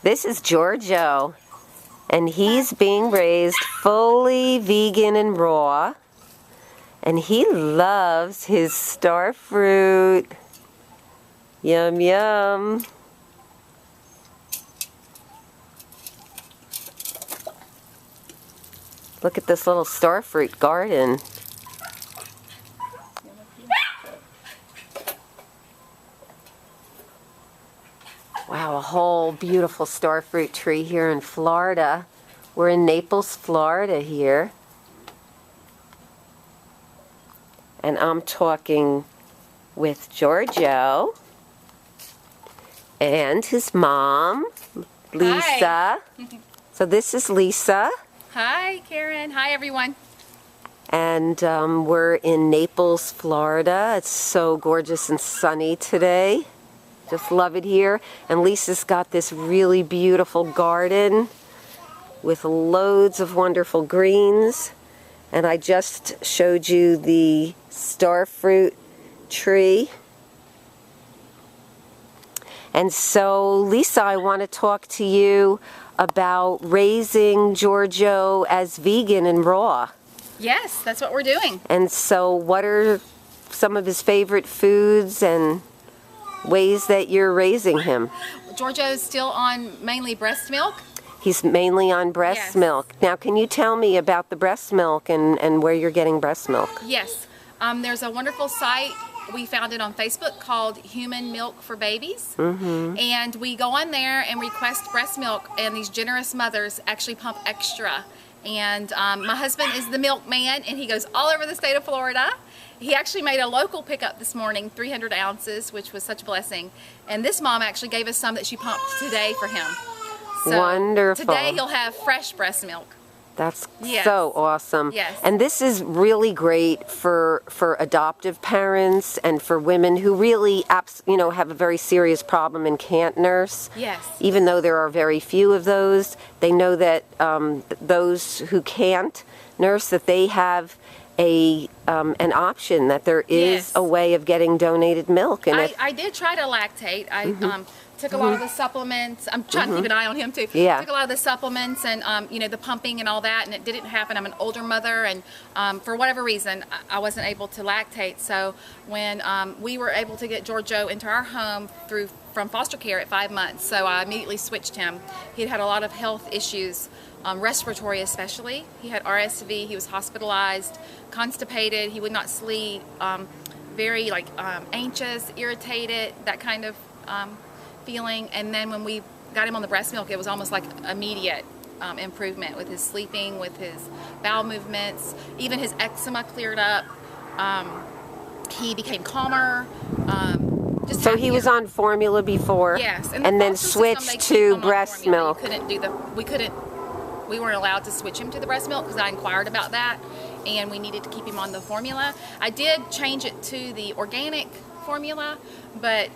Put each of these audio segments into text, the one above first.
This is Giorgio, and he's being raised fully vegan and raw, and he loves his star fruit. Yum, yum. Look at this little star fruit garden. Wow, a whole beautiful star fruit tree here in Florida. We're in Naples, Florida here. And I'm talking with Giorgio and his mom, Lisa. Hi. So this is Lisa. Hi, Karen. Hi, everyone. And we're in Naples, Florida. It's so gorgeous and sunny today. Just love it here. And Lisa's got this really beautiful garden with loads of wonderful greens. And I just showed you the star fruit tree. And so, Lisa, I want to talk to you about raising Giorgio as vegan and raw. Yes, that's what we're doing. And so, what are some of his favorite foods and ways that you're raising him? Giorgio's still on mainly breast milk. He's mainly on breast milk. Now, can you tell me about the breast milk and where you're getting breast milk? Yes. There's a wonderful site. We found it on Facebook called Human Milk for Babies. And we go on there and request breast milk, and these generous mothers actually pump extra. And my husband is the milkman, and he goes all over the state of Florida. He actually made a local pickup this morning, 300 ounces, which was such a blessing. And this mom actually gave us some that she pumped today for him. So wonderful. Today he'll have fresh breast milk. That's so awesome. Yes. And this is really great for adoptive parents and for women who really have a very serious problem and can't nurse. Yes. Even though there are very few of those, they know that those who can't nurse, that they have an option, that there is a way of getting donated milk. And I did try to lactate. I took a lot of the supplements. I'm trying to keep an eye on him too. Yeah. Took a lot of the supplements and the pumping and all that, and it didn't happen. I'm an older mother, and for whatever reason, I wasn't able to lactate. So when we were able to get Giorgio into our home from foster care at 5 months, so I immediately switched him. He'd had a lot of health issues. Respiratory especially. He had RSV, he was hospitalized, constipated, he would not sleep, very anxious, irritated, that kind of feeling. And then when we got him on the breast milk, it was almost like immediate improvement with his sleeping, with his bowel movements, even his eczema cleared up. He became calmer. So he was on formula before, yes, and then switched to breast milk. We weren't allowed to switch him to the breast milk because I inquired about that, and we needed to keep him on the formula. I did change it to the organic formula, but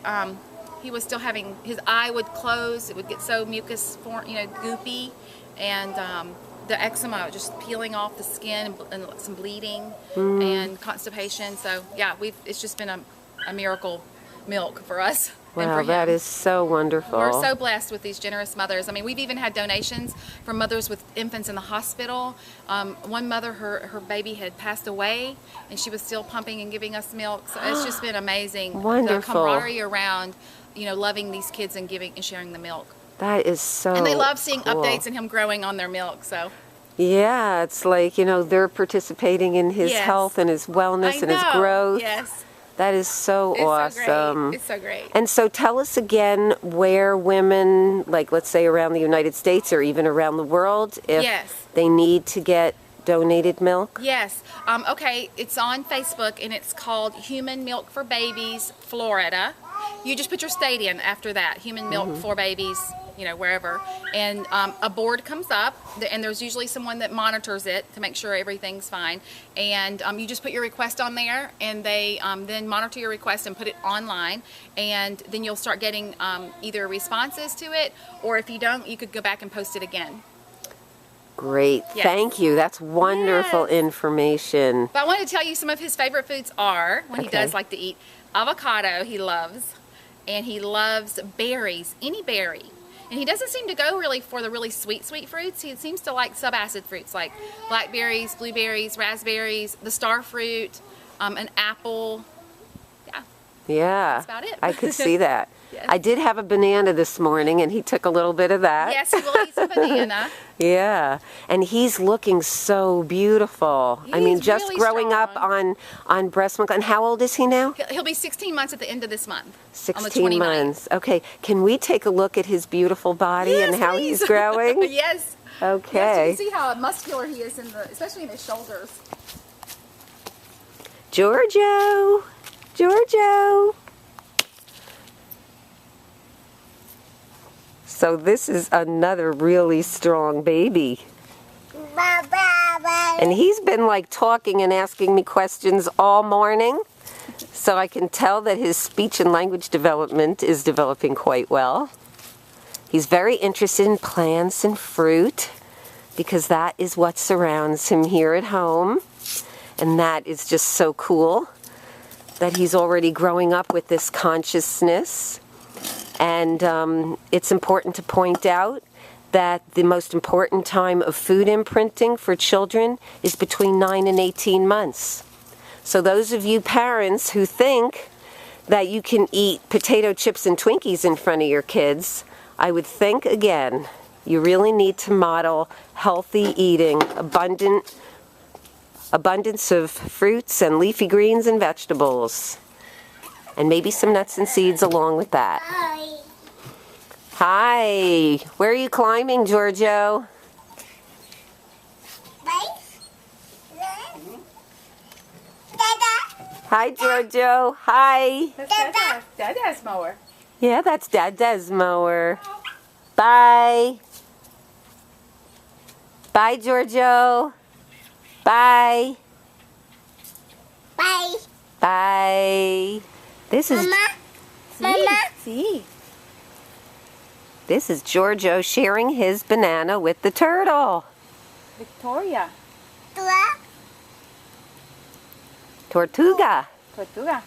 he was still having, his eye would close, it would get so mucus, goopy, and the eczema just peeling off the skin and some bleeding and constipation. So yeah, it's just been a miracle milk for us. Wow, that is so wonderful. We're so blessed with these generous mothers. I mean, we've even had donations from mothers with infants in the hospital. One mother, her baby had passed away, and she was still pumping and giving us milk. So it's just been amazing. Wonderful. The camaraderie around, loving these kids and giving and sharing the milk. That is so And they love seeing cool. updates and him growing on their milk. So. Yeah, it's like, they're participating in his health and his wellness and his growth. Yes. That is so awesome. It's so great. And so tell us again where women, like let's say around the United States or even around the world, if they need to get donated milk? Yes. Okay, it's on Facebook, and it's called Human Milk for Babies, Florida. You just put your state in after that, Human Milk for Babies, wherever. And a board comes up, and there's usually someone that monitors it to make sure everything's fine. And you just put your request on there, and they then monitor your request and put it online. And then you'll start getting either responses to it, or if you don't, you could go back and post it again. Great. Yes. Thank you. That's wonderful information. But I wanted to tell you some of his favorite foods are, when he does like to eat, avocado he loves, and he loves berries, any berry. And he doesn't seem to go really for the really sweet fruits. He seems to like subacid fruits like blackberries, blueberries, raspberries, the star fruit, an apple. Yeah. Yeah. That's about it. I could see that. Yes. I did have a banana this morning, and he took a little bit of that. Yes, he will eat some banana. Yeah, and he's looking so beautiful. I mean, He's just really growing up strong. on breast milk. And how old is he now? He'll be 16 months at the end of this month. On the 16 29th. months. Okay, can we take a look at his beautiful body Yes, and how please. he's growing? Yes. Okay. Yes, you can see how muscular he is, especially in his shoulders. Giorgio, Giorgio. So this is another really strong baby. And he's been like talking and asking me questions all morning. So I can tell that his speech and language development is developing quite well. He's very interested in plants and fruit because that is what surrounds him here at home. And that is just so cool that he's already growing up with this consciousness. And it's important to point out that the most important time of food imprinting for children is between 9 and 18 months. So those of you parents who think that you can eat potato chips and Twinkies in front of your kids, I would think again. You really need to model healthy eating, abundance of fruits and leafy greens and vegetables. And maybe some nuts and seeds along with that. Hi. Where are you climbing, Giorgio? Hi, Giorgio. Hi. That's Dada's mower. Yeah, that's Dada's mower. Bye. Bye, Giorgio. Bye. Bye. Bye. This is Mama. See. This is Giorgio sharing his banana with the turtle. Victoria. Tua. Tortuga. Tortuga.